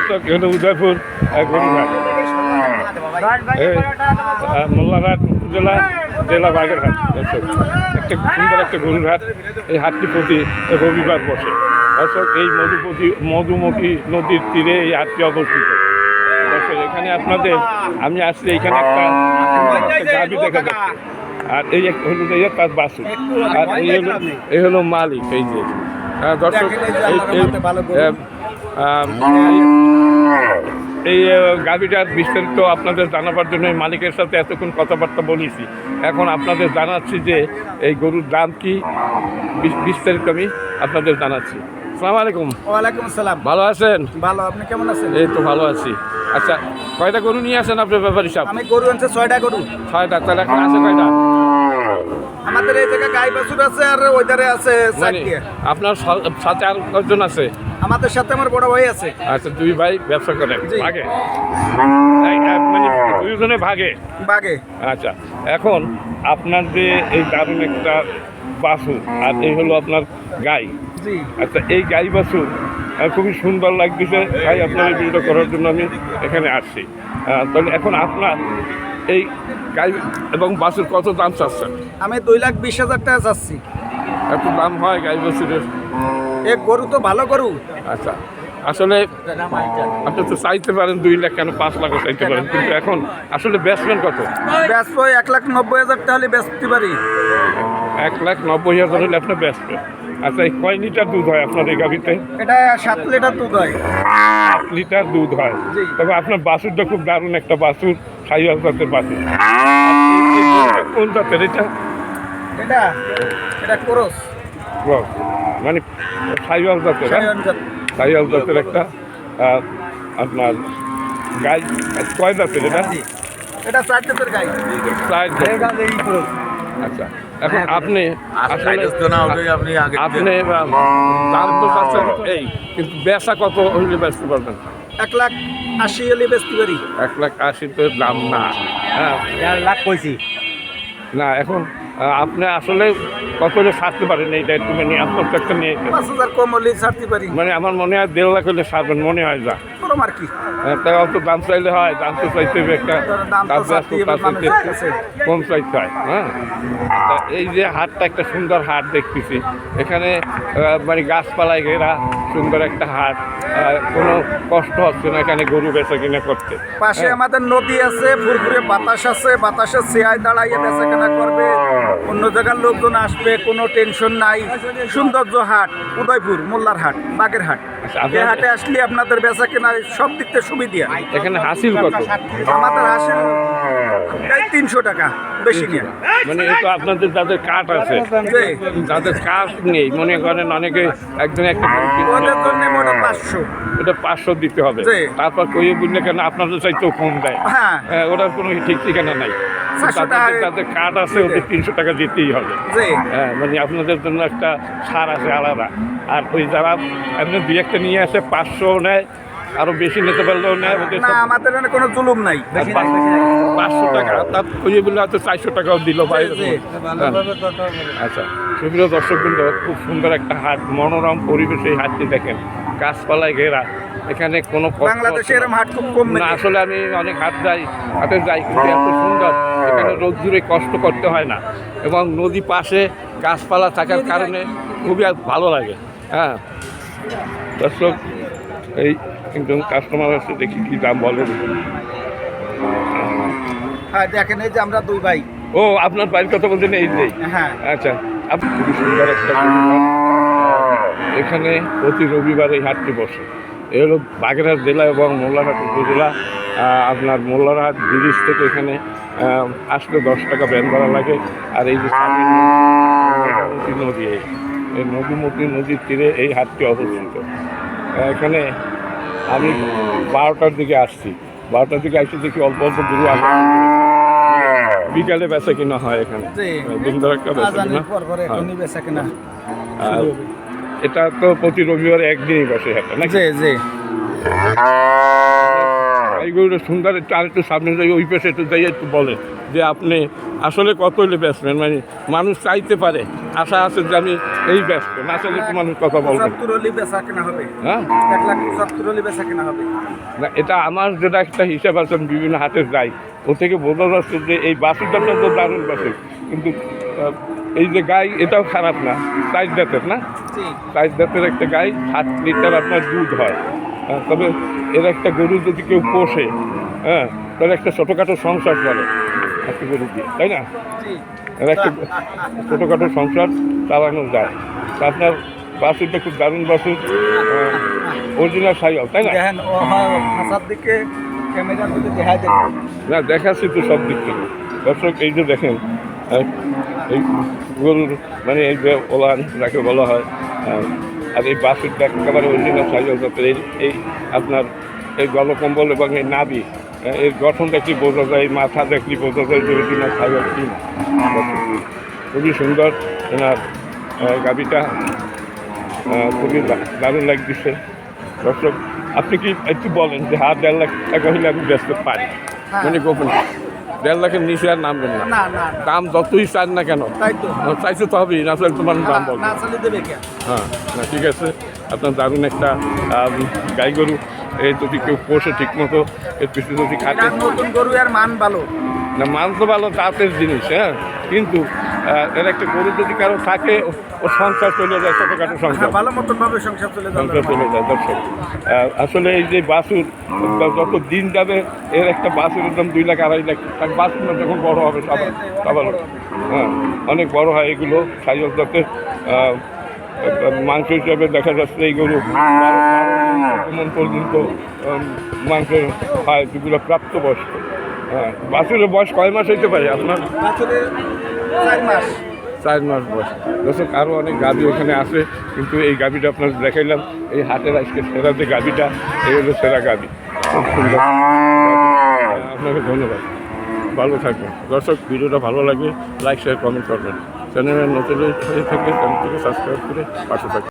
দর্শক এটা উদয়পুর গরুরহাট, মোল্লারহাট উপজেলা, জেলা বাগেরহাট। দর্শক একটা সুন্দর একটা গরুরহাট। এই হাটটি প্রতি রবিবার বসে। দর্শক এই মধুমতি নদীর তীরে এই হাটটি অবস্থিত। দর্শক এখানে আপনাদের আমি আসছি, এখানে একটা গাভী দেখা যাচ্ছে, আর এই হলো তার বাছুর, আর এই হলো মালিক। এই যে দর্শক এই গাভীটার বিস্তারিত আপনাদের জানাবার জন্য মালিকের সাথে এতক্ষণ কথাবার্তা বলেছি। এখন আপনাদের জানাচ্ছি যে এই গরুর দাম কি, বিস্তারিত আমি আপনাদের জানাচ্ছি। আসসালামু আলাইকুম। ওয়ালাইকুম আসসালাম। ভালো আছেন? ভালো, আপনি কেমন আছেন? এই তো ভালো আছি। আচ্ছা, কয়টা গরু নিয়ে আসেন আপনার ব্যাপারী সাহেব? আমি গরু আনছি 6টা গরু। 6টা। তাহলে এখন আছে কয়টা? আমাদের এই জায়গায় গাই বাছুর আছে, আর ওইধারে আছে মানে 4টি। আপনার সাথে আর কজন আছে? আমাদের সাথে আমার বড় ভাই আছে। আচ্ছা, 2 ভাই ব্যবসা করেন ভাগে? মানে 2 জনে ভাগে? বাগে। আচ্ছা, এখন আপনার যে এই দারুণ একটা বাছুর, আর এই হলো আপনার গাই। জি। আচ্ছা, এই গাই বাছুর খুবই সুন্দর লাগতেছে, তাই আপনার এই ভিডিও করার জন্য আমি এখানে আসছি। তাহলে এখন আপনার এই গাই এবং বাছুর কত দাম চাচ্ছেন? আমি 2,20,000 টাকা চাচ্ছি। এত দাম হয় গাই বাছুরের? এক গরু তো ভালো গরু। আচ্ছা, আসলে আপনি তো চাইতে পারেন 2 লাখ, কেন 5 লাখও চাইতে পারেন, কিন্তু এখন আসলে বেচবেন কত? বেচবো 1,90,000 টাকা হলে বেচতে পারি। 1,90,000 হলে আপনি বেচবেন। আচ্ছা, এই কয় লিটার দুধ হয় আপনার এই গাভীতে? এটা 7 লিটার দুধ হয়। 7 লিটার দুধ হয়। জি। তবে আপনার বাছুরটা খুব দারুণ একটা বাছুর, সাইওয়াল জাতের বাছুর। কোন জাতের এটা? এটা ক্রস। মানে সাইওয়াল জাতের? সাইওয়াল জাতের একটা আপনার গাই। কয় জাতের এটা? এটা 4 জাতের গাই। 4 জাতের। আচ্ছা, এখন আপনি আসলে আপনি দাম তো চাচ্ছেন এই, কিন্তু বেচা কত হইলে বেচতে পারবেন? 1,80,000 হলে বেচতে পারি। 1,80,000 তো দাম না। হ্যাঁ, 1.5 লাখ কইছি না, এখন আপনি আসলে কত হলে ছাড়তে পারেন এইটা একটু মানে আপনার একটা নিয়ে? 5,000 কম হলে ছাড়তে পারি। মানে আমার মনে হয় 1.5 লাখ হলে ছাড়বেন মনে হয়। যা করম আর কি, তাই অত দাম চাইলে হয়? দাম তো চাইতে হবে একটা, কম চাইতে হয়। হ্যাঁ, তা এই যে হাটটা একটা সুন্দর হাট দেখতেছি, এখানে মানে গাছপালায় ঘেরা সুন্দর একটা হাট, কোনো কষ্ট হচ্ছে না এখানে গরু বেচা কিনা করতে। পাশে আমাদের নদী আছে, ফুরফুরে বাতাস আছে, বাতাসে চেয়ায় দাঁড়াইয়ে বেচা কেনা করবে, অন্য জায়গার লোকজন আসবে, কোনো টেনশন নাই। সৌন্দর্য হাট, উদয়পুর মোল্লারহাট, বাগেরহাট। এই হাটে আসলে আপনাদের বেচা কেনা সব দিক থেকে সুবিধা। এখানে হাসিল কত? আমাদের হাসিল 300 টাকা, বেশি নিয়ে। মানে এই তো আপনাদের যাদের কাঠ আছে, যাদের কাঠ নেই, মনে করেন অনেকে একজন একটা ওদের জন্য মোটা 500, ওটা 500 দিতে হবে। তারপর কইয়ে বুঝলে কেন আপনাদের চাইতেও কম দেয়? হ্যাঁ, ওটার কোনো ঠিক ঠিকানা নাই। যাদের কাঠ আছে ওদের 300 টাকা দিতেই হবে। হ্যাঁ, মানে আপনাদের জন্য একটা ছাড় আছে আলাদা। আর ওই যারা এমনি 2-1টা নিয়ে আসে 500 নেয়, আরো বেশি নিতে পারলেও নেয়। ওদের আমাদের কোনো জুলুম নাই। 500 টাকা তার কইয়ে বললে হয়তো 400 টাকাও দিল বাইরে। আচ্ছা, সুপ্রিয় দর্শকবৃন্দ, খুব সুন্দর একটা হাট, মনোরম পরিবেশে এই হাটটি দেখেন, গাছপালায় ঘেরা। এখানে কোনো বাংলাদেশে এরকম হাট খুব কম না। আসলে আমি অনেক হাটে যাই, কিন্তু এত সুন্দর, এখানে রোদ্দুরে কষ্ট করতে হয় না, এবং নদী পাশে গাছপালা থাকার কারণে খুবই ভালো লাগে। হ্যাঁ দর্শক, এই একজন কাস্টমার আছে, দেখি কি দাম বলেন। হ্যাঁ, দেখেন এই যে আমরা 2 ভাই। ও, আপনার বাড়ির কথা বলছেন? এই যে। হ্যাঁ। আচ্ছা, আপনি খুবই সুন্দর একটা এখানে প্রতি রবিবার এই হাটটি বসে। এ হলো বাগেরহাট জেলা এবং মোল্লারহাট উপজেলা। আপনার মোল্লারহাট ব্রিজ থেকে এখানে আসলে 10 টাকা ভ্যান ভাড়া লাগে। আর এই যে মধুমতি নদী, এই মধুমতি নদীর তীরে এই হাটটি অবস্থিত। এখানে আমি 12টার দিকে আসছি, 12টার দিকে আসছি, দেখি অল্প অল্প গরু আসে। বিকালে বেচা কিনা হয় এখানে, দিন ধরে একটা বেচা কিনা। এটা তো প্রতি রবিবারে একদিনই বসে হাটে নাকি? জি। এই এই গরুটা সুন্দর একটু আরেকটু সামনে যাই, ওই পাশে একটু যাই, একটু বলেন যে আপনি আসলে কত হলে বেচবেন, মানে মানুষ চাইতে পারে, আশা আছে যে আমি এই ব্যস্ত, না চাইলে একটু মানুষ কথা বলবেন। 75 হলে বেচা কেনা হবে। হ্যাঁ 1,75,000 হলে বেচা কেনা হবে। না, এটা আমার যেটা একটা হিসাব আছে, আমি বিভিন্ন হাটে যাই, ও থেকে বোঝা যাচ্ছে যে এই বাছুরটা তো দারুণ বাছুর, কিন্তু এই যে গাই এটাও খারাপ না, 4 দাঁতের না, জি 4 দাঁতের একটা গাই 7 লিটার আপনার দুধ হয়। তবে এর একটা গরু যদি কেউ পোষে, হ্যাঁ, তাহলে একটা ছোটোখাটো সংসার চলে একটা গরু দিয়ে, তাই না? জি এর একটা ছোটোখাটো সংসার চালানো যায়। তা আপনার বাছুরটা খুব দারুণ বাছুর, অরিজিনাল সাইকেল, তাই না? দেখেন ও হাসার দিকে ক্যামেরার দিকে দেখাই দেন। না, দেখাচ্ছি তো সব দিক থেকে। দর্শক এই যে দেখেন, এই গরুর মানে এই যে ওলান যাকে বলা হয়, আর এই বাছুরটা একেবারে অরিজিনাল সাইকেল জাতের। এই আপনার এই গলকম্বল এবং এই নাভি, এর গঠন দেখলে বোঝা যায়, এই মাথা দেখলে বোঝা যায় যে অরিজিনাল সাইকেল কি না। খুবই সুন্দর এনার গাভিটা, খুবই দারুণ লাগতেছে। দর্শক আপনি কি একটু বলেন যে 1.5 লাখ টাকা হলে আমি ব্যস্ত পারি, মানে গোপন 1.5 লাখের নিচে আর নামবেন না? না না দাম যতই চান না কেন, তাই তো চাইছে তো হবেই, না চাইলে তোমার দাম বলবো। না চালিয়ে দেবে কে? হ্যাঁ, না ঠিক আছে, আপনার দারুণ একটা গাই গরু, এই যদি কেউ পোষে ঠিক মতো, এর পিছনে যদি খাটে, এটা নতুন গরু আর মান ভালো। না মান তো ভালো, জাতের জিনিস, হ্যাঁ, কিন্তু এর একটা গরু যদি কারো থাকে, ও সংসার চলে যায়, ছোটোখাটো সংসার, হ্যাঁ, ভালো মতন ভাবে সংসার চলে যাবে। সংসার চলে যায়। দর্শক আসলে এই যে বাছুর যত দিন যাবে, এর একটা বাছুরের দাম 2 লাখ 2.5 লাখ, আর বাছুর না যখন বড় হবে সবার, হ্যাঁ, অনেক বড় হয় এগুলো সাইজ জাতের। মাংস হিসাবে দেখা যাচ্ছে এই গরু 12 মণ পর্যন্ত মাংস হয়, যেগুলো প্রাপ্তবয়স্ক। হ্যাঁ, বাছুরের বয়স কয় মাস হইতে পারে আপনার? বাছুরের 4 মাস। 4 মাস বয়স। দর্শক আরও অনেক গাভি ওখানে আছে, কিন্তু এই গাভিটা আপনার দেখাইলাম, এই হাটের আজকে সেরা যে গাভিটা, এই হলো সেরা গাভি। খুব সুন্দর। আপনাকে ধন্যবাদ, ভালো থাকবেন। দর্শক ভিডিওটা ভালো লাগে লাইক শেয়ার কমেন্ট করবেন। চ্যানেলের নতুন হয়ে থাকলে চ্যানেলটিকে সাবস্ক্রাইব করে পাশে থাকবেন।